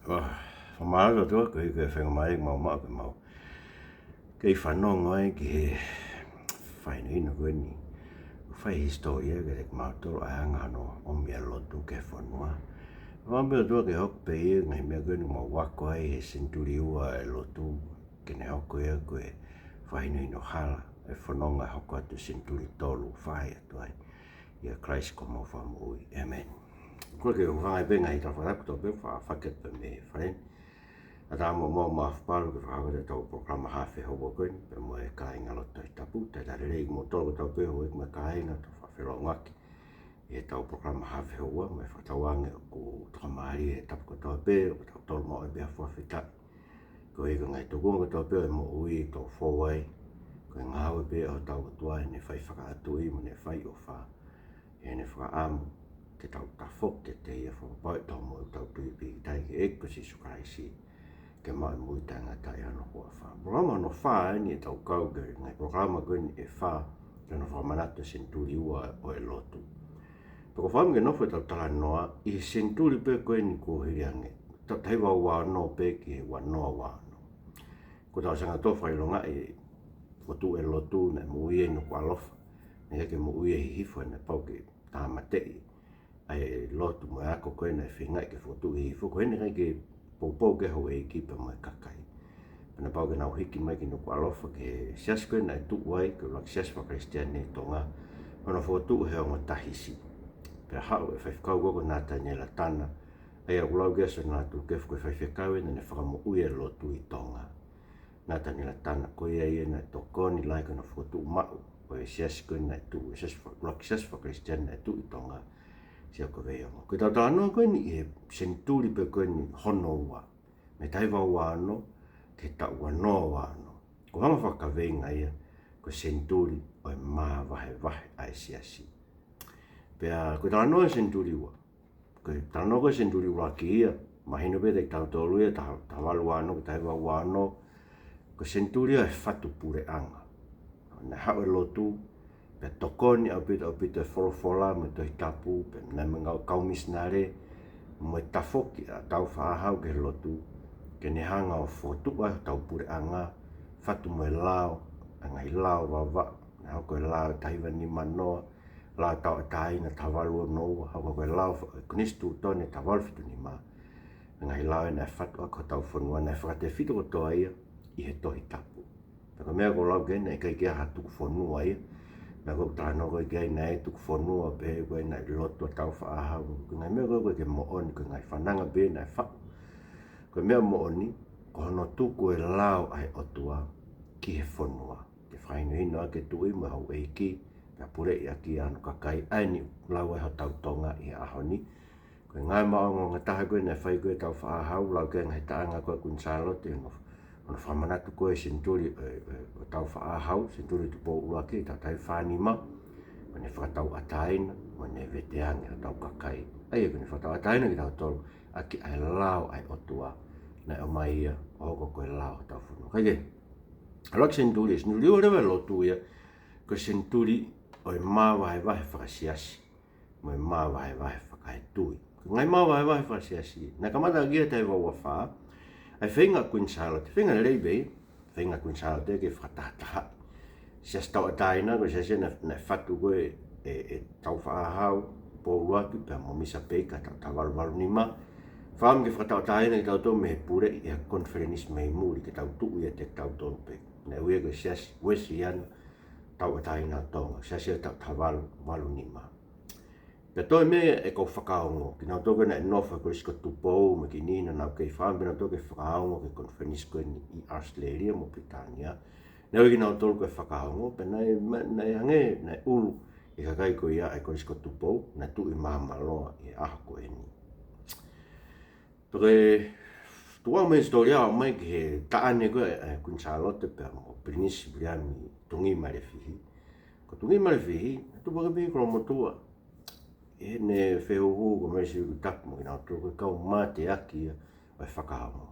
Famalo tu ke whengamai mau ke mau. Kei whanonga ke whainu ino koe ni. Whai historia ke te mātoro a ngano o mea lotu ke whanua. Wambea tua ke hok pe ia ngai mea koe ni mau wako ai e senituli ua e lotu ke ne hoko ia koe whainu ino hala. E whanonga hoko atu senituli tolu whai atu ai. Ia Christ ko mau whamui. Amen. Koe ke whangai pe ngai ta wharaku tau pe whaket pe me wharen. Ata mo whaparo ke whakawata tau programa Mavahevahe koe, pe mo e kāinga loto i tapu, te tarerei mo tōku tau peho e me kāinga tau whawhero ngaki. E tau programa Mavahevahe, me whatawange o ku tokamari e tapu ko tau peho, ko tau tolu mo e bea whawhitai. Ko e ka ngai tōkunga ko tau peho e mo ui tau whawai, ko e ngāwe peho tau katua e ne whai whakaatui mo ne whai o wha. E ne whakaamu, te tau tafok te te ia whakapai tau mo tau tui pi tai ke eko si sukaisi. Ke mai mui tanga tai ano kua wha. Programa no wha ni e tau kau ke ngai programa koe ni e wha ke no whamanata senituli ua o e lotu. Pako whaam ke nofo tau talanoa i senituli pe koe ni ko hiriange. Tau taiwa ua no pe ki he wanoa wano. Ko tau sanga tofa i longa e fotu e lotu na mui e no kua lofa. Ne heke mui e hihifo e na pau ke tāmatei. Ai lotu mo e ako koe na whingai ke fotu i hifo. Ko hene kai ke pou ke ho e kipa mai kakai. Pana pau ke nau hiki mai ki nuku alofa ke siasi koe na tu wai ke lak siasi pa Kristian ni tonga. Pana fotu he o matahisi. Pea hao e whaifkau koko nata ni la tana. Ai a ulau gesa natu kefu koe whaifkau e ne whakamu ue lotu i tonga. Nata ni la tana koe ia na tokoni lai kana fotu mau. Koe siasi koe na tu lak siasi pa Kristian na tu i tonga. Sia ko vea mo. Koe tau tānoa koe ni e senituli pe koe ni hono ua. Me taiwa ua ano, te tau ua noa ua ano. Ko hama whakavenga ia, ko senituli o e Mavahevahe ai siasi. Pea koe tānoa senituli ua. Koe tānoa koe senituli ua ki ia. Mahino pe te tau tolu ia, tawalu ua ano, ko taiwa ua ano. Ko senituli e whatu pure anga. Ne hao e lotu, pe tokoni au pito e wholofola me toi tapu, pe nai mengau kaumisnare, mo e tafoki a tau whaahau ke lotu, ke ne hanga o whotua tau pure anga, whatu mo e lao, angai lao wawa, ne hau koe lao taiwa ni manoa, lao tau a taina tawalu o noua, hau koe lao kunistu tone tawalu fitu ni ma, angai lao e ne whatu a ko tau whanua, ne whakate fitu o toa ia, i he tohi tapu. Paka mea ko lau kene, e kai kia hatu whanua ia, na ko tāno koe kia ina e tuku whanua pe koe na lotu a tau whaahau. Ko ngai mea koe ke mooni, ko ngai whananga pe na e whau. Ko mea mooni, ko hono tuku e lao ai otua ki he whanua. Ke whainu hino a ke tui mo hau eiki, pia pure i aki anu kakai aini lau e ho tau tonga i ahoni. Ko ngai maongo ngataha koe na whai koe tau whaahau, lau ke ngai taanga koe kun salote no. Ono whamanatu koe senituli o tau whaahau, senituli tupo uaki, tau tai whanima, mo ne whakatau ataina, mo ne veteangi a tau kakai. Ai ko ne whakatau ataina ki tau tolu, aki ai lao ai otua, na o mai ia, o hoko koe lao tau whunu. Kaike, alak senituli, senituli o rewa lotu ia, ko senituli o e Mavahevahe whakasiasi, mo e Mavahevahe whakahetui. Ngai Mavahevahe whakasiasi, na kamata kia taiwa ua whaa, ai whainga kuin salote, whainga leibei, whainga kuin salote ke whakatataha. Sias tau ataina, ko sias na whatu koe e tau whaahau, po uaki, pia mo misa peika, tau tawalu nima. Whaam ke whakatau ataina ki tau tau me pure i a konferenis mei muri, ke tau tuu ia te tau tonu pe. Ne uia ko sias wesi ana, tau ataina tonga, sias ia tau tawalu nima. Pea toi mea e kou whakaongo, ki nau toke na e nofa ko isko tupou, me ki nina nau kei whaambe nau toke whakaongo ke konferenis koe ni i Australia mo Britannia. Nau ki nau tolu koe whakaongo, pe nei hange, nei ulu, i kakai ko ia e ko isko tupou, na tu i mamaloa i aho koe ni. Toke, tuwa me historia o mai ki he taane koe kun Charlotte pe mo Prinisi Briani tungi Mavahevahe. Ko tungi Mavahevahe, tu baka mi kono motua. E ne whehuhu ko mai si tapu mo kina toko kau mate aki o e whakaongo.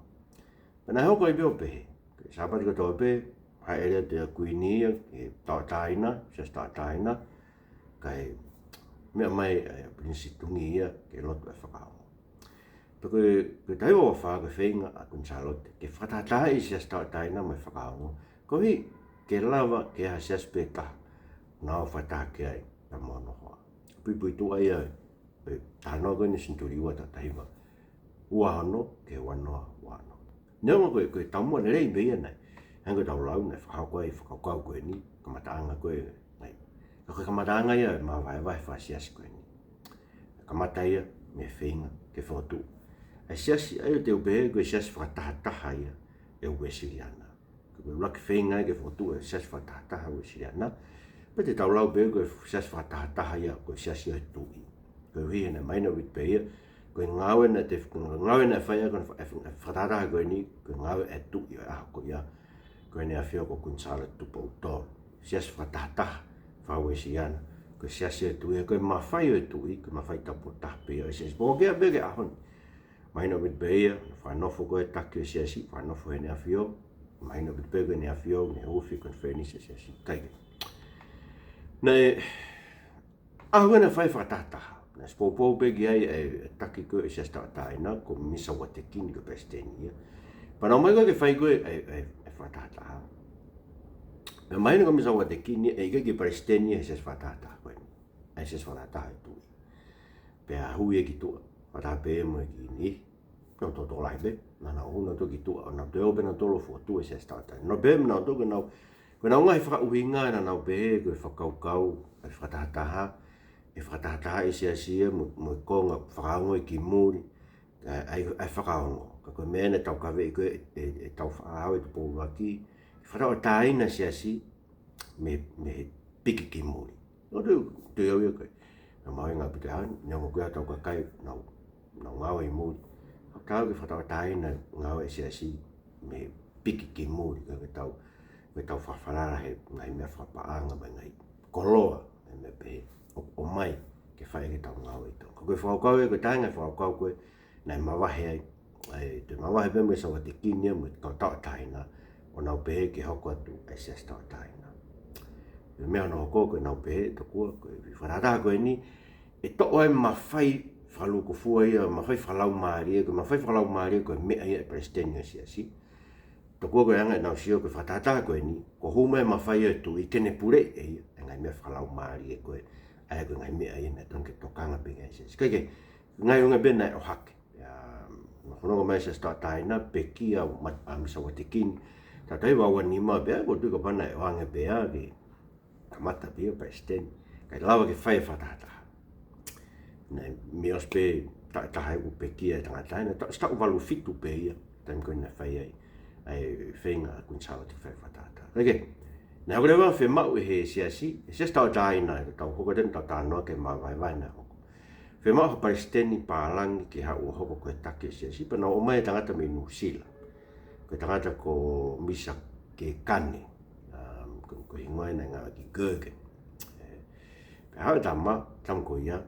Pena heo koe peo pehe, ke sapati ko tau pehe, hai ere te kuini ia, ke tau taina, sias tau taina, kai mea mai Prinisi tungi ia ke lotu e whakaongo. Porque tai wa fa ke fenga a kun salote ke fatata I sia sta tai na me whakaongo. Ko hi ke lava ke ha sia speta na fata ke ai na mono hoa. Pui tu ai ai tano ko ni senituli wa ta tai wa. Ua hono ke wanoa wano. Nau ko tamu ne rei be nei. Hanga tau lau ne whakau koe ni kamataanga koe nei. Ko kamataanga ia mavahevahe fa siasi koe ni. Kamata ia me whenga ke whotu. A siasi ai te upehe koe siasi whakatahataha ia e ue siriana. Koe laki whenga ke whotu e siasi whakatahataha ue siriana. Pa te tau lau pehe koe siasi whakatahataha ia koe siasi o tui. Koe hui na maina wit pehe ia. Koe ngawe na te ngawe na whaia koe whakatahataha koe ni koe ngawe e tui o aho koe ia. Koe ne a whio ko kunsala tupa utol. Siasi whakatahataha whaue siriana. Koe siasi e tui, koe mawhai o tui, koe mawhai tapo tahpe o siasi. Poko kea bege ahon. Maina wit beia, whanofo koe taki o siasi, whanofo he ne a whio. Maina wit bege ne a whio, ne uwhi kon wheni se siasi. Kaike. Nei, ahua na whai whakatahataha. Na spopo bege ai e taki koe e siasi taina, ko misa wate kini ko pesteni ia. Panau mai koe ke whai koe e whakatahataha. Me maina ko misa wate kini e ika ki pesteni e siasi whakatahataha koe. E siasi whakatahataha e tui. Pea hui e ki tua. Whatape mo e ki ni. Nau toto lai be. Nana una to ki tua. Nau te obe na tolo fuatu e siasi tatai. Nau be nau to nau. Koe nau ngai whakauhinga na nau be koe whakaukau e whakatahataha. E whakatahataha i siasi e mo e konga whakaongo i ki muri. Ai whakaongo. Ka koe mea ne tau kawe i koe e tau whakahau e tupo waki. Whatau taina siasi me piki ki muri. Nau te au ia koe. Na mai ngā pute hau, nyongo koe tau kakai nau ngawe I muri. Tau ke whatau taina ngawe siasi me piki ki muri. Koe tau whawharara he ngai mea whapaanga mai ngai koloa me pe o mai ke whae ke tau ngawe I tau. Koe whakau koe tainga whakau koe nai mawahe ai. Te mawahe pe me sa wate kinia mo tau taina o nau pehe ke hoko atu ai siasi tau taina. Mea no koe nau pehe to kua koe wharataha koe ni e to'o ai mawhai whaluko fua ia, mawhai whalau maari ia, koe mawhai whalau maari ia koe mea ia e prestenia siasi. To kua koe anga e nau sio koe whatataha koe ni, ko hume mawhai ia tu I kene pure e ia, e ngai mea whalau maari ia koe, ai koe ngai mea ia na tonke tokanga pega ia siasi. Kaike, ngai unga bena e o hake. Whanonga mai siasi tau taina, peki au misa watekini, tatai wawa nima bea, ko tuika pana e wange bea, ke kamata bea prestenia. Kai lawa ke whai whatataha. Nei meos pe tahai u peki e tangataina, stau walu fitu pe ia, taim koe na whai ai whenga kun sawa te whai whatataha. Kaike, nei hau rewa whi mau e he siasi, e siasi tau taina, e tau hoko den tau tānoa ke mavahevahe na hoko. Whi mau ha paristeni pālangi ki hau hoko koe take siasi, pa nau o mai tangata me Nusila. Koe tangata ko misa ke kane, koe hingoe na ngā ki Gurgen. Pe hau tama, tam koe ia,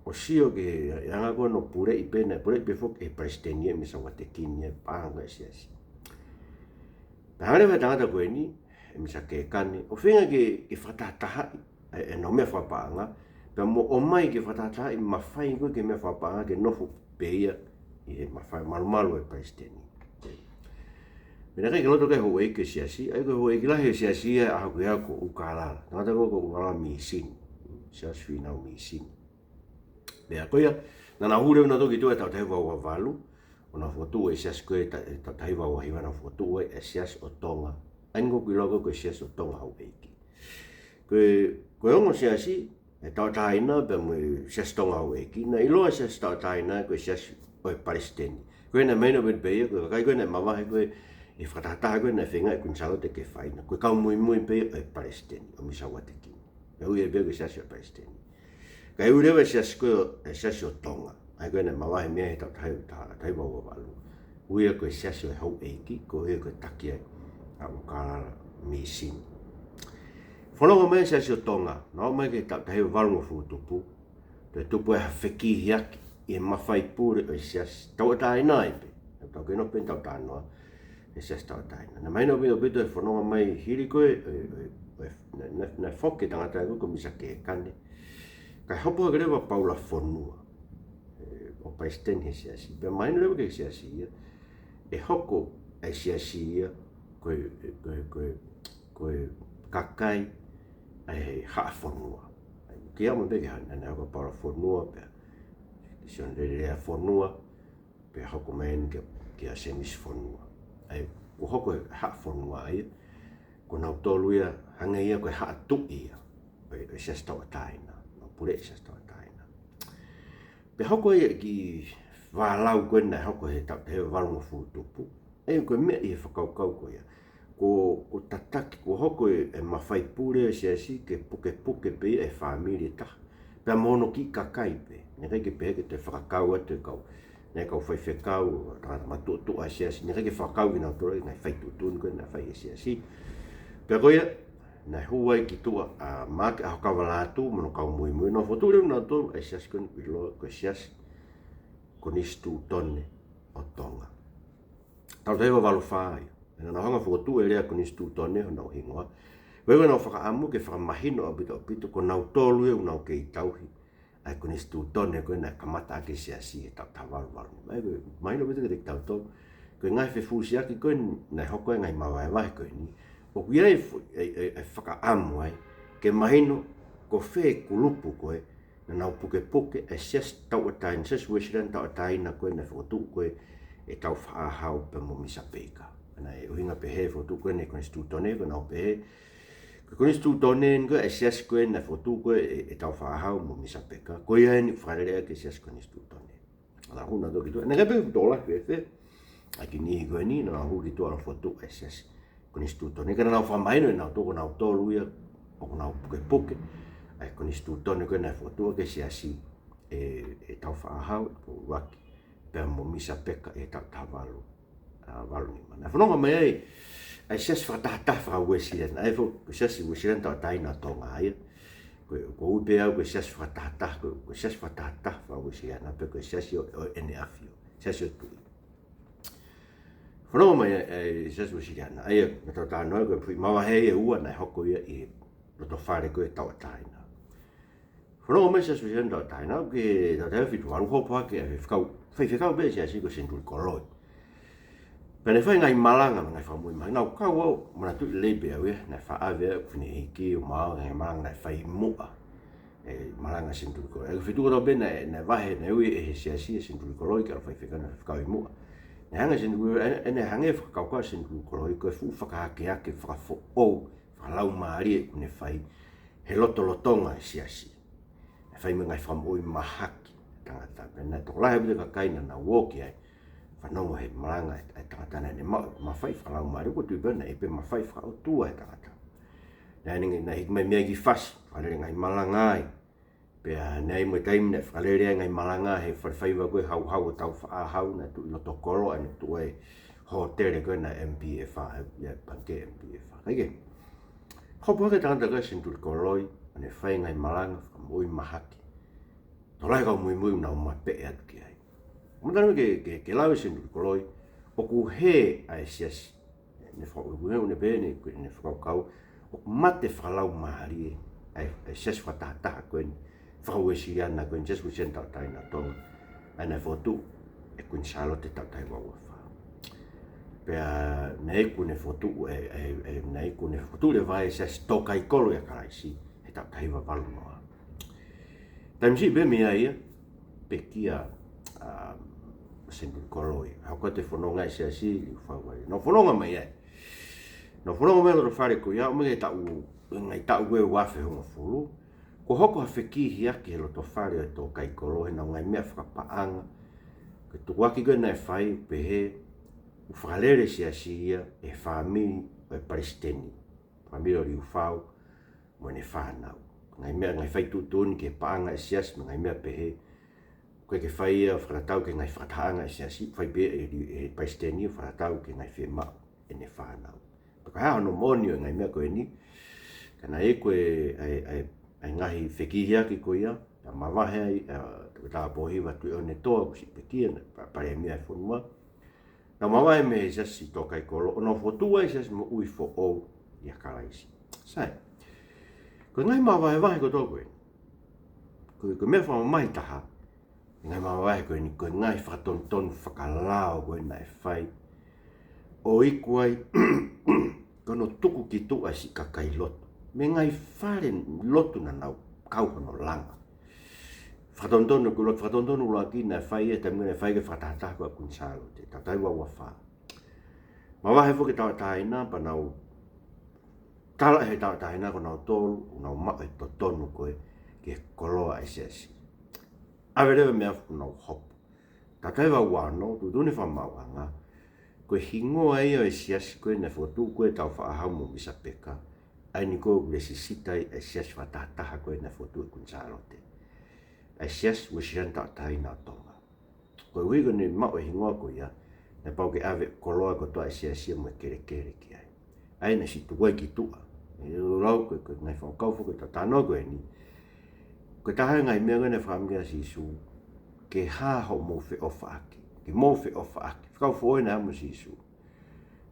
o sio ke anga ko no pure I pena, pure I pefok e prestenia misa wate kini e pāanga e siasi. Pe hau rewa tangata koe ni, e misa ke kane, o whenga ke whatataha, e no mea whapaanga, pe mo o mai ke whatataha I mawhai koe ke mea whapaanga ke nofu peia I he mawhai malumalu e prestenia. Mena kai ke loto kai ho eke siasi, ai ko ho eke lahi siasi e aho koe ko ukalala. Tangata ko ukalala misin, siasi whinau misin. Mea koia, nana hure na toki tue tau taiwa ua walu, o na whotu e siasi koe tau taiwa ua hiwa na whotu e siasi o tonga. Aingo kui logo koe siasi o tonga hau eke. Koe ongo siasi, e tau taina pe mui siasi tonga hau eke, na iloa siasi tau taina koe siasi o e palestini. Koe na meina wet beia, koe kai koe na mawahe koe, e whatataha koe na whenga e kunsalo te ke whaina. Koe kau mui peia o e palestini, o misa watekini. Ka ui e bea koe siasi o palestini. Ka ui rewa siasi koe e siasi o tonga. Ai koe na mawahe mea he tau taiwa ua walu. Ui e koe siasi o hau eiki, ko ui e koe takia a ukalala misin. Whanonga mea siasi o tonga, nao mai ke tau taiwa walu mo futupu. Te tupu e hawheki hiaki, I e mawhai pure o siasi. Tau e tae nai pe, tau ke no pen tau tānoa. E siasi tau taina. Na maina o bito e whanonga mai hiri koe, na whoke tangata e koe misa ke kane. Kai hopo ke rewa paula whanua. o president he siasi pe mai no ke siasi e hoko e siasi ko kakai ai ha fonua ke amo be han na ko para fonua pe sion le fonua pe hoko men ke a semis fonua ai ko hoko ha fonua ai ko na tolu ia hanga ia ko ha tu ia pe se sta taina no pure se sta taina pe hoko ia ki va lau ko na hoko he ta he valu fu tupu e ko me e whakaukau ko ia ko tataki ko hoko e mawhai pure Siasi ke puke pe e whamiri ta pe mono ki kakai pe ne ke pe ke te whakakau atu kau ne kau whai whekau rana matu a Siasi ne ke whakau ina tore ngai whai tutun ko na whai Siasi pe ko ia na huai ki tua a mak a kavalatu mono kau mui no fotule na to e Siasi ko ko Siasi ko nistu tonne o tonga tau te walu whai na hanga fotu e lea ko nistu tonne no hingoa wewe na whakaamu ke whakamahino a pito ko nau tolu e unau ke i tauhi ai ko nistu tonne ko na kamata ke Siasi e tau walu mai no bito ke tau tau ko ngai whewhusi aki ko na hoko e ngai Mavahevahe ko ni o kuia e whakaamu ai ke mahino ko whe kulupu koe na nau puke e Siasi tau atain Siasi wesiran tau atain na koe na whakotu koe e tau whaahau pe mo misa peika na e uhinga pe he fotu koe ne konistu tone ko nau pe he konistu tone ko e Siasi koe na fotu koe e tau whaahau mo misa peika ko ia ni wharerea ke Siasi konistu tone ala huna do kitu na kepe dola fe aki ni koe ni na hu kitu ala fotu e Siasi konistu tone kana nau whamaino e nau toko nau tolu ia o nau puke ai konistu tone koe na fotu ke Siasi e tau whaahau po waki pe mo misa peka e tau tavalu walu ni mana whanonga mai ai Siasi whakatahata whakawesiran ai fo Siasi wesiran tau taina tonga ai ko upe au ko Siasi whakatahata ko Siasi whakatahata whakawesiran ape ko Siasi o ene afio Siasi o tui whanonga mai ai Siasi wesiran ai na tau tānoa ko pui Mavahevahe e ua nai hoko ia i roto whare ko e tau taina whanonga mai Siasi wesiran tau taina ke tau taina fitu walu hopo hake e whekau be Siasi ko senituli koloi pene whai ngai malanga ngai whamui mai nau kau au mana tui lebe au ia nai whaave au kune hiki o mao ngai malanga nai whai mua e malanga senituli koloi e whitu koto be nai wahe nai ui e Siasi e senituli koloi ka whai whekana whakau i mua nai hanga senituli ene hange whakau kau senituli koloi ko e fu whakahake ake whakafo ou whakalau maari e kune whai he lotonga e Siasi e whai me ngai whamui mahaki tangata pena tokolahe bide kakaina na woki ai whanongo he maranga e tangatana ne mawhai whalau maari ko tui bena e pe mawhai whakau tua e tangata na hikmai mea ki whasi whalere ngai malanga ai pea nei mo taim ne whalere ngai malanga he whaiwa koe hau o tau whaahau na tui loto koro ane tue ho tere koe na MPFA ia panke MPFA kaike hopo hake tangata koe senituli koloi ane whai ngai malanga whakamui mahaki tolai kau mui na umape e atu ki ai Mutanu ke lawe senituli koloi o ku he a Siasi ne whakau ne be ne whakau o mate whalau mahari ai Siasi whatahataha koe ni whakau e siriana koe ni Siasi wisian tau taina tonga ai nei fotu e koe ni Charlotte tau tai waua wha pea nei koe ne fotu nei koe ne fotu le vai Siasi toka i kolo ia karaisi he tau tai wawalu noa taimsi be mea ia pe kia senituli koloi hako te whanonga e Siasi whawai no whanonga mai ai no whanonga mai lo whare ko ia me ngai tau koe wafe honga fulu ko hoko ha whekihi ake he loto whare e tō kai koloi na ngai mea whakapaanga ke tu waki koe nai whai pehe u whakalere Siasi ia e whamiri o e paristeni whamiri o riu whau mo ne whanau ngai mea ngai whai tutuni ke paanga e Siasi ngai mea pehe koe ke whai ia whakatau ke ngai whakatahanga e Siasi whai be e paisteni whakatau ke ngai whemau e ne whanau paka hea hono moni o ngai mea koe ni kana e koe ai ngahi whekihi aki koe ia ta mawahe ai ta pohi watu o ne toa kusi pekia pare mea e whonua na mawahe me Siasi toka i kolo ono whotua e Siasi mo ui fo ou ia karaisi sai koe ngai Mavahevahe ko tō koe koe mea whamamai taha Ngaahi Mavahevahe koe ni koe ngai whakatonton whakalao koe na e whai. O iku ai, kono tuku ki tua si kakai lotu. Me ngai whare lotu na nau kau hono langa. Whakatonton ko lotu whakatonton ula ki na e whai e tamu e whai ke whakatahataha koe kunsalo te tatai wa wha. Mavahevahe ke taina pa nau tala he taina ko nau tolu, nau mak e totonu koe ke koloa e siasi. Awe lewe mea nau hopu. Tatai wa wano, tutune whamauanga, koe hingoa ia e siasi koe na whotu koe tau whaahau mo misa peka. Ai ni koe ule sisitai e siasi whatahataha koe na whotu e kunsalo te. E siasi wisian tatai na tonga. Koe hui koe ni mau e hingoa koe ia, na pau ke awe koloa ko toa e siasi mo e kere kere ki ai. Ai na si tuwai ki tua. E rau koe koe ngai whakau whuke ta tanoa koe ni. Koe taha ngai mea koe na whaamgia si su. Ke haho mo fe ofa aki. Ke mo fe ofa aki. Whakau fo na mo si su.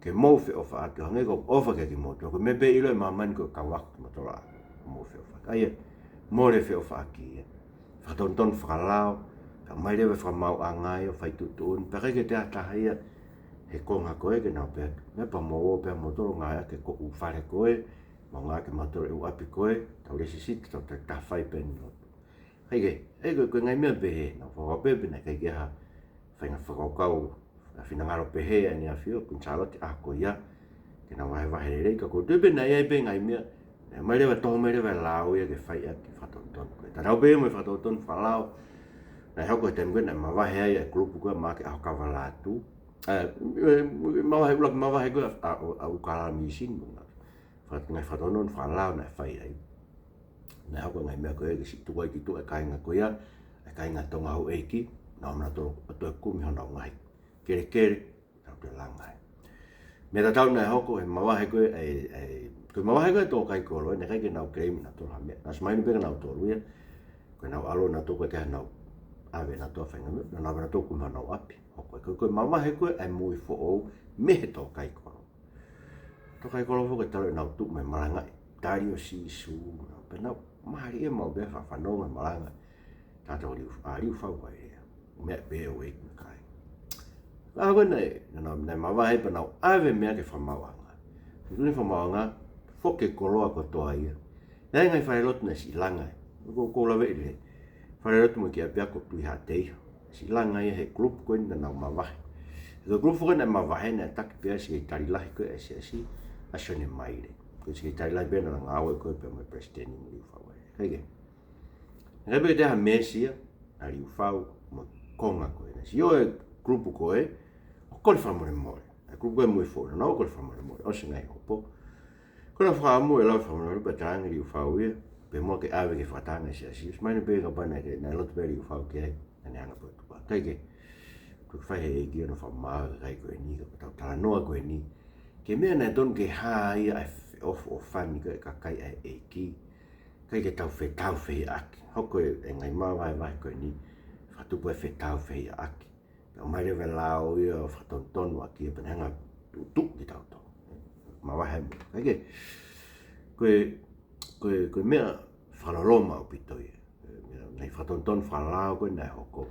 Ke mo fe ofa aki. Hangai ko ofa ke ki moto. Koe me pe ilo e mamani koe kawaku ki motola. Mo fe ofa aki. Aia, mo le fe ofa aki. Whakatonton whakalao. Ka mai lewe whakamau angai o whaitutuun. Pake ke te ataha ia. He konga koe ke nau pēr. Me pa mo o pēr motoro ngai ake ko u whare koe. Mo ngā ke motoro e u api koe. Tau resi siti tau te tawhai pēni lotu. Hei koe ngai mea pehe, nau whakapepe nei kei keha whainga whakaukau a whina ngaro pehe a ni a whio, kunsalo te ako ia, ke na wahevahe rei ka ko tepe nei ai pe ngai mea, mai rewa toho mai rewa lao ia ke whai a ki whatonton koe. Ta rau pehe mai whatonton whalao, nei hau koe temu koe nei mawahe ai e klupu koe maa ke aho kawa lātu, mawahe ulak mawahe koe a ukala misin, ngai whatonton whalao nei whai ai. Nei hau koe ngai mea koe ke si tuai ki tu e kainga koe ia, e kainga tonga hau eiki, nao mna tō e kumi hona o ngai. Kere kere, tau te langai. Me ta tau nei hau koe, mawahe koe, koe mawahe koe tō kai kolo, ne kai ke nau kreimi na tō hamea. Nas maini peka nau tō ruia, koe nau alo na tō koe keha nau awe na tō whainga mea, nau na tō kumi hona o api. Koe mawahe koe, ai mui fo ou, mehe tō kai kolo. Tō kai kolo fo koe talo e nau tuk mai marangai, tari o si su, pe nau, mahari e mau bea whanonga maranga. Tātou riu whau ai ea. Mea bea o eiku kai. Awe nei mawahe pa nau awe mea ke whamauanga. Tūne whamauanga, whoke koloa ko toa ia. Nei ngai whae lotu nei si langai. Ko lawe i le. Whae lotu mo ki a pia ko tui ha teiho. Si langai he grupu koe na nau mawahe. Ko grupu koe na mawahe na taki pia si kei tari lahi koe e siasi. Asio ne maire. Koe si kei tari lahi pia na ngāwe koe pia mai presidenti mo riu whau. Kaike. Ngai peke teha mesia, a riu whau, mo konga koe. Si o e grupu koe, o kore whamore more. A grupu koe mui fōna, no o kore whamore more. O se ngai hopo. Kona whaamu e lau whamore rupa tāngi riu whau ia, pe mo ke awe ke whatanga e siasi. Maina peke pana ke nai lotu pe riu whau ke ai, nani anga koe tupa. Kaike, tu whai he eki ana whamaa ka kai koe ni, ka Koe Talanoa koe ni. Ke mea nai tonu ke haa ia e o whani koe kakai e eki. Kai ke tau whi aki. Hoko e Ngaahi Mavahevahe koe ni, whatupu e whetau whi aki. Pea mai rewe lao ia o whatontonu aki e penhanga tuk ki tau tau. Mawahe mo. Kai ke, koe mea whaloloma o pito ia. Nei whatontonu whalao koe nei hoko.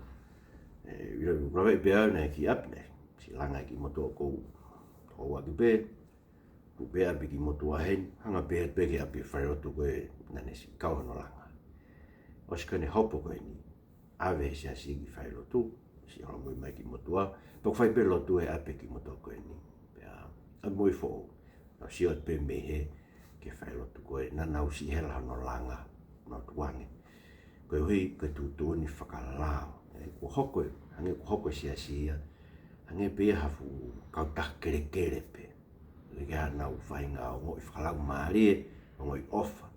Rawe pia nei ki api nei. Si langa ki motu o kou. Kou aki pe. Pea piki motu ahen. Hanga pea peke api whaerotu koe nane si kau hono langa. Osi kone hopo koe ni, awe he siasi ki whai lotu, si hala mui mai ki motua, pok whai pe lotu e ape ki motua koe ni. Pea, a mui fo, no si ot pe mehe ke whai lotu koe, na nau si hela hono langa, no tuange. Koe hui, koe tutu ni whakalao, ko hoko, hange ko hoko siasi ia, hange pe hafu kau tak kere kere pe. Ke ha nau whainga o ngoi whakalau maari e, o ngoi ofa.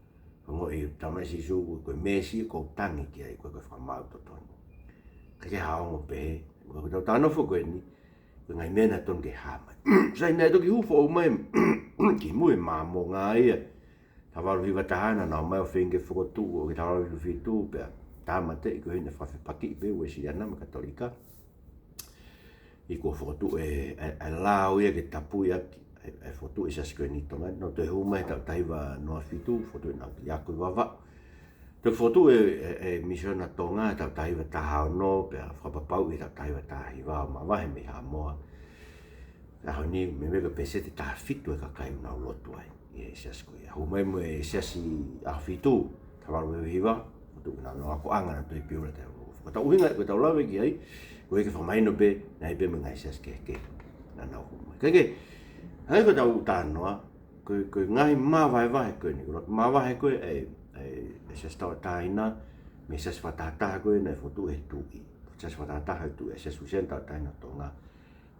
Kongo i tamai si su koe mesi ko tangi ki ai koe whamau to tonu. Kake haongo pehe, koe tau tānofo koe ni, koe ngai mena tonu ke hamai. Sai nei toki hufo o mai, ki mui māmo ngā ia. Tawaru hiwa tahana na o mai o whinge whakotu o ki tawaru hiwa whitu pia. Tāmate i koe hine whawhi paki i pe ue si anama katolika. I koe whakotu e lao ia ke tapu ia ki. E foto e sasi koe ni tonga, no te humai tau taiwa noa whitu, foto e nau ki aku wawa. Te fotu misiona tonga ta taiwa ta hono pe whapapau i ta taiwa ta hiwa mavahe me ha moa. Aho ni me mega pesete ta fitu e kakai una lotu ai. E siasi koe. Hu mai mo e siasi a fitu ta waru hiwa. Tu na no ako anga na tu i piura te. Ko ta uhinga ko ta lawe ki ai. Ko e ke whamaino pe na i pe me ngai siasi ke. Na na hu mai. Kage ai ko ta utanoa ko Ngaahi Mavahevahe koe ni. Ko Mavahe koe siasi tau taina me siasi whatataha koe na fotu e tui. Siasi whatataha e tui e siasi usian tau taina tonga.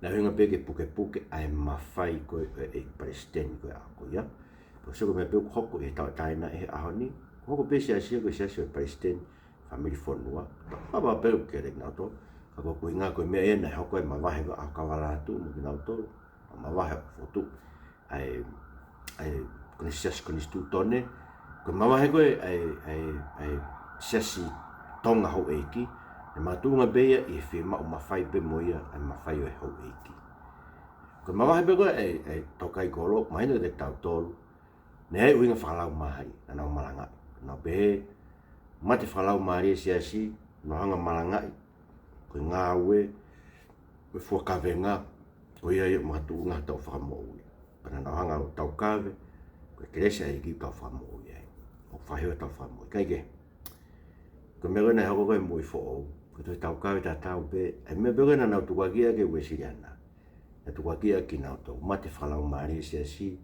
Na hinga peke puke ai mawhai koe e presidenti koe ako ia. Po soko me peke hoko e tau taina e aho ni. Hoko pe siasi koe siasi o presidenti family whanua. Hapa peke ke rek nauto. Kako koe ngā koe mea e na hoko e mavahe koe a kawaratu mo ki nauto. Mavahe fotu ai kone siasi kone stu tone. Koe mavahe koe ai siasi tonga hau eiki. E matunga beia i whima o mawhai pe moia ai mawhai o e hau eiki. Koe mavahe pe koe ai tokai kolo, maina te tau tolu. Ne ai uinga whalau mahai, anau malangai. Nau pehe, mate whalau mahari e siasi, no hanga malangai. Koe ngā ue, koe fuakawenga, koe ia matu unga tau whakamoui. Pana nau hanga o tau kawe, koe keresa e ki tau whakamoui ai. O whahewa tau whakamoui. Kaike, koe mea koe nei hako koe mui fo'ou. Ko toi tau kawe ta tau pe, e me bege na nau tukakia ke ue siriana. Na tukakia ki nau tau mate whalau maari siasi,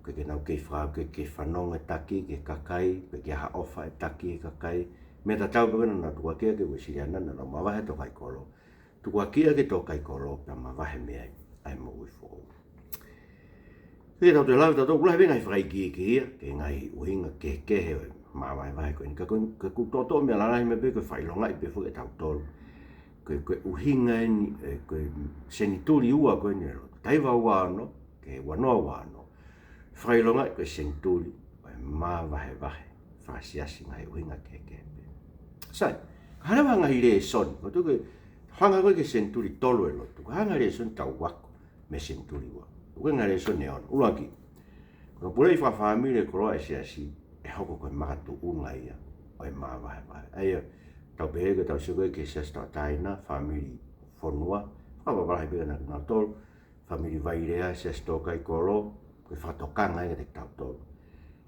ko ke nau kei whau ke whanonga taki, ke kakai, ke ha ofa e taki e kakai. Me ta tau bege na nau tukakia ke ue siriana, na nau mawahe to kai kolo. Tukakia ke to kai kolo, na mawahe me ai mo ui fo'ou. Ke tau te lau tau kula venga i whai ki ia, ke ngai uhinga ke he Mavahevahe koe ni ka kutoto mea lalai me pe koe whailonga i pe fuke tau tolu. Koe uhinga ni, koe senituli ua koe ni ero. Taiwa ua ano, ke wanoa ua ano. Whailonga i koe senituli, koe Mavahevahe, whasiasi ngai uhinga ke pe. Sai, hana wanga i re son, ko tu koe, hanga koe ke senituli tolu e lotu, ko hanga re son tau wako me senituli ua. Koe ngā re son ne ono, uruaki. Koe pulei whawhamire koroa e siasi, e hoko koe makatu unga ia o e Mavahevahe. Aia, tau pehega tau sekoe ke siasi tau taina, family whanua, whakapaparahi peka na kuna tolu, family vairea, siasi tau kai koro, koe whatokanga ega te tau tolu.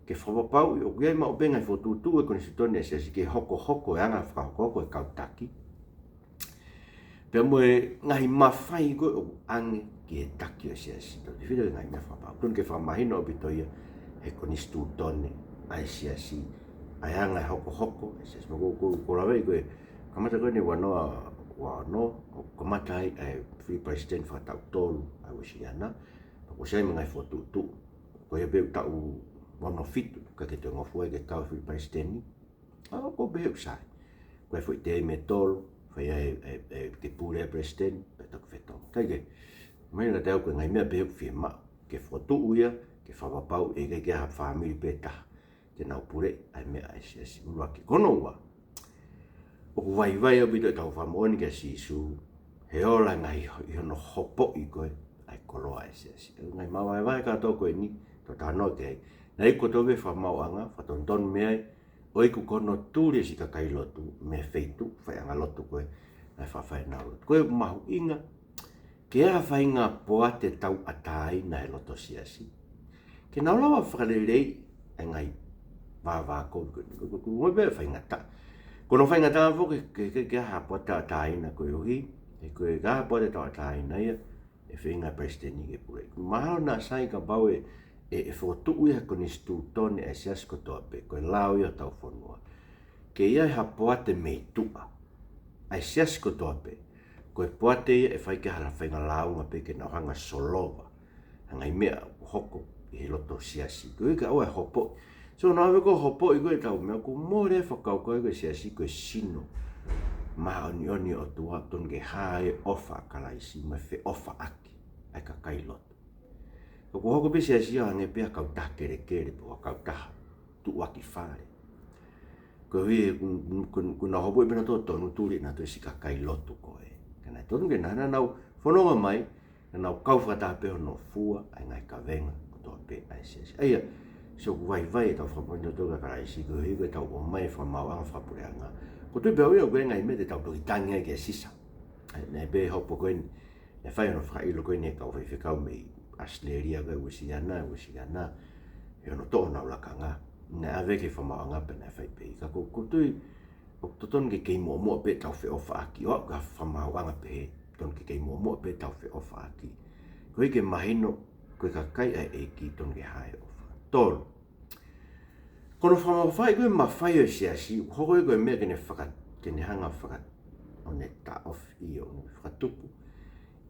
Ke whapapau i o kuei ma o penga i whotutu e kone sitone e siasi ke hoko e anga whakahoko e kautaki. Pea mo e Ngaahi Mavahevahe koe o ange ki e taki o siasi. Tau te whira Ngaahi Mavahevahe. Tun ke whamahino o bitoia e kone stu tone. Ai siasi, ai anga e hoko, ai siasi, ko lawe i koe, kamata koe ni wanoa, kamata ai free president whatau tolu, ai wasiana, ko sei mga i whotutu, ko ia beu tau wano fitu, ka ke te ngofu e ke kau free president ni, ko beu sai, ko e fwoi te me tolu, fwoi e te pūrea president, pe taku whetong, kaike, mai na te au koe ngai mea beu whia ke whotu uia, ke whapapau e ke ha whamiri pe taha. Ke nau pure ai mea ai siasi uruaki kono ua. O vai au bito e tau whamooni ke sisu, he ola ngai i hono hopo i koe ai koloa ai siasi. Ngai Mavahevahe kato koe ni, to tānoa ke ai. Na iko tobe whamau anga, whatonton mea o iku kono tūre si kakai lotu, me feitu, whai anga lotu koe, ai whawhai nau lotu. Koe mahu inga, ke a whai ngā poa te tau atai na he loto siasi. Ke nau lawa whakarelei ai ngai vāko, ngoi bea whaingata. Kono whaingata fo ke hapua ta taina koe uhi, e koe ka hapua te tau taina ia, e whainga president ni ke pure. Mahalo na sai ka bau e whotu ui hako ni stu tone e siasi kotoa pe, koe lao ia tau whanua. Ke ia e hapua te mei tua, ai siasi kotoa pe, koe puate ia e whaike hala whainga launga pe ke nauhanga solova, hangai mea hoko i he loto siasi. Koe ka oe hopo, so na ave ko hopo i koe tau mea ko more whakau koe koe siasi koe sino. Ma oni o tua ton ke hae ofa kalaisi me fe ofa aki ai ka kai lotu. Ko hoko pe siasi o hange pea kau taha kere po kau taha tu waki whare. Ko hui kuna hopo i pena tō tonu tūri na tu esi ka kai lotu koe. Kana tonu ke nana nau whanonga mai na nau kau whataha peo no fua ai ngai ka venga ko tō pe ai siasi. Aia, so vai tau whapoino toka karaisi ko hei koe tau o mai whamauanga whapureanga. Ko tui peo ia koe ngai me te tau toki tangia ke sisa. Nei be hopo koe ni, e whai ono whakailo koe ni kau whaiwhikau mei asleria koe wisiana, e ono toa nau lakanga. Nei ave ke whamauanga pe nei whai pei. Ka ko tui, o toton ke kei mua pe tau whi ofa aki, o ka whamauanga pe he, ton ke kei mua pe tau whi ofa aki. Koe ke mahino, koe ka kai e ki ton ke hae ofa. Tolu. Kono whamawhai koe mawhai o siasi, hoko koe mea kene hanga whakat, o ne ta off i o ne whakatupu.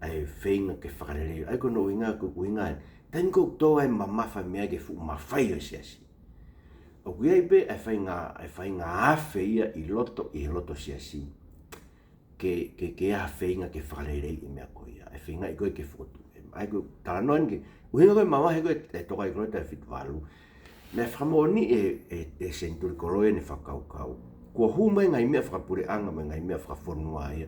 Ai whainga ke whakarere, ai kono uinga ko uinga, tani kou toa e mamafa mea ke fu mawhai o siasi. O kui ai pe, ai whainga awhe ia i loto siasi, ke a whainga ke whakarere i mea koe ia, ai whainga i koe ke whukotu. Ai koe talanoa ke, uinga koe mawahe koe e toka i koe te whit walu. Me whamoni e senituli koroe ne whakaukau. Kua humai ngai mea whakapure anga me ngai mea whakafonua ia.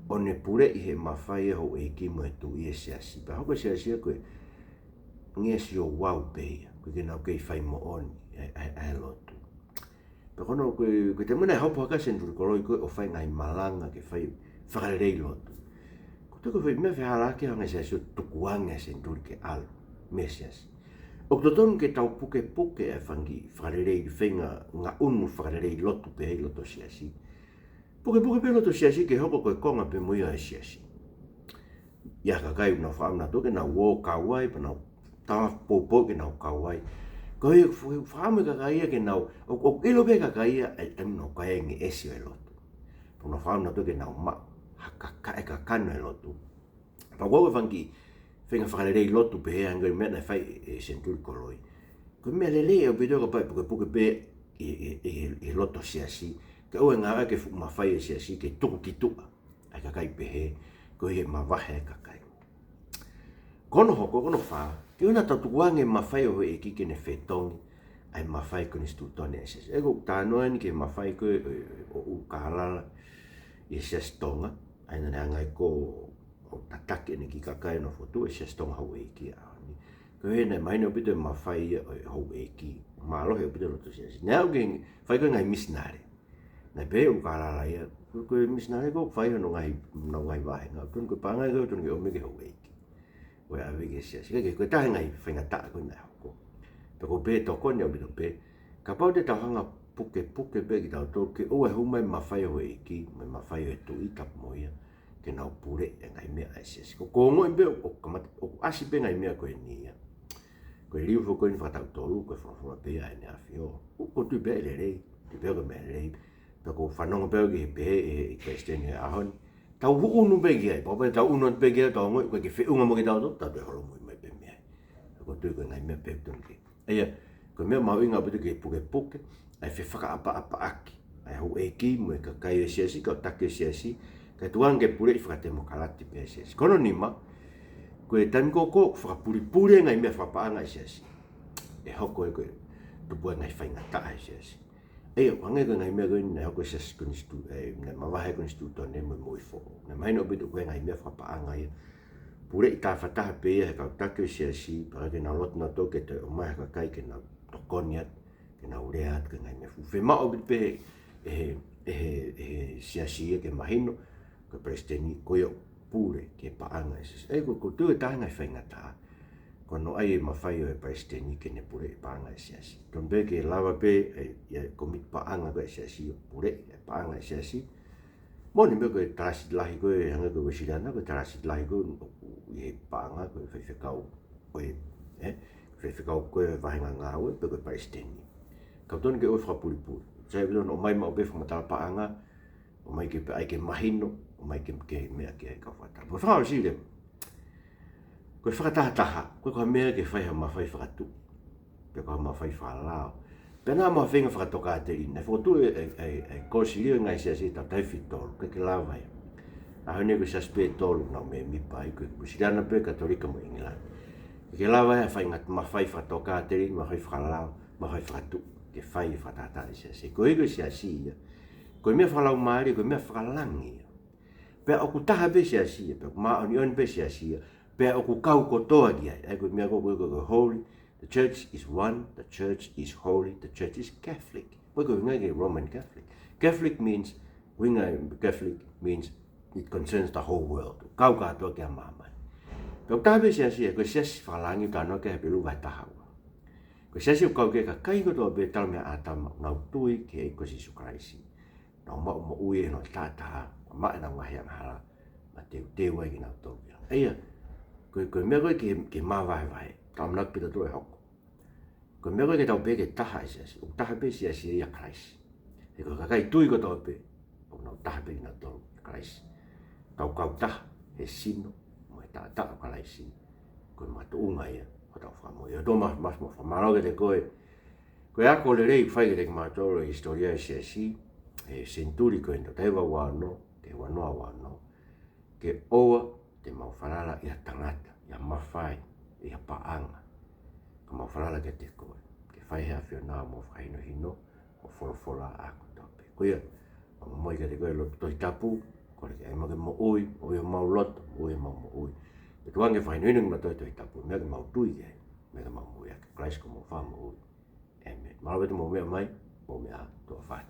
O ne pure i he mawhai e ho e ki mo e tu i e siasi. Pa hoko siasi a koe ngia si o wau peia. Koe ke nau kei whai mo oni e lotu. Pa kono koe te muna e hopo haka senituli koroe koe o whai ngai malanga ke whai whakarerei lotu. Ko te koe whai mea whiharake hanga siasi o tukuanga e senituli ke alu. Mea siasi. O toton ke tau puke e whangi whakarerei whenga ngā unu whakarerei lotu pe hei loto siasi. Puke pe loto siasi ke hoko koe konga pe muia e siasi. Ia ka kai una whaamna toke na wō kawai pa nau tawa pōpō ke nau kawai. Ko hei whaamu ka kaia ke nau, o ilo pe ka kaia e nau kaia ngi esio e lotu. Pa una whaamna toke nau ma haka e ka kano e lotu. Pa wō whangi whenga whakarerei lotu pe hea ngai mea nei whai e senituli koroi. Ko mea lele o pito ka pai puke pe i loto siasi. Ka ue ngā ke whukuma whai e siasi ke tuku ki tua. Ai ka kai pe he, ko he mavahe ka kai. Kono hoko, kono whaa, ke una tau tukuange mawhai o e kike ne whetongi. Ai mawhai ko ni stutone e siasi. Ego tānoa ni ke mawhai ko o ukahalala i siasi tonga. Ai nane angai ko o tatake ne ki kakai no fotu e sias tonga hau eiki a. Ko he nei maine o pito e mawhai hau eiki. Maalohe o pito loto siasi. Nea o ke whai koe ngai misnare. Nei pe u karala ia. Koe misnare ko whai no ngai wahe. Ngā tun koe pāngai koe tun ke ome ke hau eiki. Koe awe ke siasi. Koe tahe ngai whainga taa koe nai hoko. Pe ko pe toko ni o pito pe. Ka pau te tau hanga puke pe ki tau tō. Ke o e humai mawhai hau eiki. Me mawhai e tu i tapu mo ia. Ke nau pure e ngai mea ai siasi. Ko kongo e mea o asi pe ngai mea koe nia. Koe liu fo koe ni whakatau tolu, koe whakafuma pea e nea whio. Ko tui pe le rei, tui peo koe mea rei. Pea ko whanonga peo ki he pe e Kristeni e ahoni. Tau unu pe ki ai, papa tau unu pe ki ai, tau ngoi, koe ki whiunga mo ki tau tau, tau te holo mui mai pe mea. Ko tui koe ngai mea pe tunu ki. Eia, koe mea mau inga pitu ki puke, ai whi whaka apa aki. Ai hau e ki, mue ka kai e siasi, ka o take siasi. Kai tuang ke pure i whakatemo kalati pe siasi. Kono nima, koe tani koko whakapuri ngai mea whapaanga i siasi. E hoko e koe tupua ngai whainga taa i siasi. Ea, wangai koe ngai mea koe ni hoko siasi koni stu, nei mawahe koni stu tone mo moi fo. Nei maino obitu koe ngai mea whapaanga ia. Pure i tā whataha pe ia he kau take i siasi, para ke nā lotu nā toke te o mai haka kai ke nā tokoniat, ke nā ureat, ke ngai mea fu. Whema obitu pe e siasi ia ke mahino, ko Kristeni koe pure ke paanga eses. E ko tu e tahangai whainga tā. Ko no ai e mawhai o e Kristeni ke ne pure e paanga e siasi. Ton pe ke lawa pe e komit paanga ko e siasi o pure e paanga e siasi. Moni me ko e tarasit lahi ko e hanga ko e sirana ko e tarasit lahi ko e paanga ko e whaiwhekau ko e whaiwhekau ko e wahinga ngāwe pe ko e Kristeni. Kau tonu ke o whakapuripuri. Sai bilon o mai ma o be whamatala paanga o mai ke ai ke mahino o mai ke mea ke ai kawhata. Ko whakao sire, koe whakataha, koe mea ke whaiha mawhai whakatu, pe koe mawhai whalao. Pena ma whenga whakatoka te ina, whotu e kōsiria ngai siasi tau taiwhi tolu, ke lawai. A hone koe saspe tolu nau me mipa ai koe kusirana pe katolika mo England. Ke lawai a whainga mawhai whakatoka te ina, mawhai whalao, mawhai whakatu, ke whai whakatata i siasi. Koe koe siasi ia, koe mea whalau maari, koe mea whakalangi ia. Pea oku taha pe siasi ia, pea maa oni pe siasi ia, pea oku kau kotoa ki ai, ai koe mea koe holy, The church is one, the church is holy, the church is Catholic. We're going Roman Catholic. Catholic means, Catholic means it concerns the whole world. Kau katoa kia mamai. Kau tabe siasi, ko siasi whalangi tano ke pelu vai tahawa. Ko siasi kau ke ka kai ko to be tal me atama nau tui ke ko Jesu Christ. Nau ma mo ue no tata, ma na ngahi hala. Ma te wai ki nau to. Eia, ko me ko ke mavahevahe. Tam nak pita to e hoko. Ko me ko ke tau be ke taha siasi. U taha be siasi ia Christ. E ko ka kai tui ko to be. O nau taha be nau to Christ. Kau taha e sino. Tak kalaisi ko matu unga ia ko tau famo ia do mas mo famalo ke te koe ako le rei fai ke te matoro historia Siasi e senituli ko ento taiwa wano te wanoa wano ke oa te mau falala ia tangata ia mawhai ia paanga ko mau falala ke te koe ke fai hea whiona mo whaino hino o wholofola ako tope ko ia moi ke te koe lo toi tapu ko le ai mo ke mo ui o ia mau loto o ia mau mo ui tuange fai no ning mato to tapu me mau tui ke me mau mo ya Christ como famo amen mau beto mo me mai mo me a to fa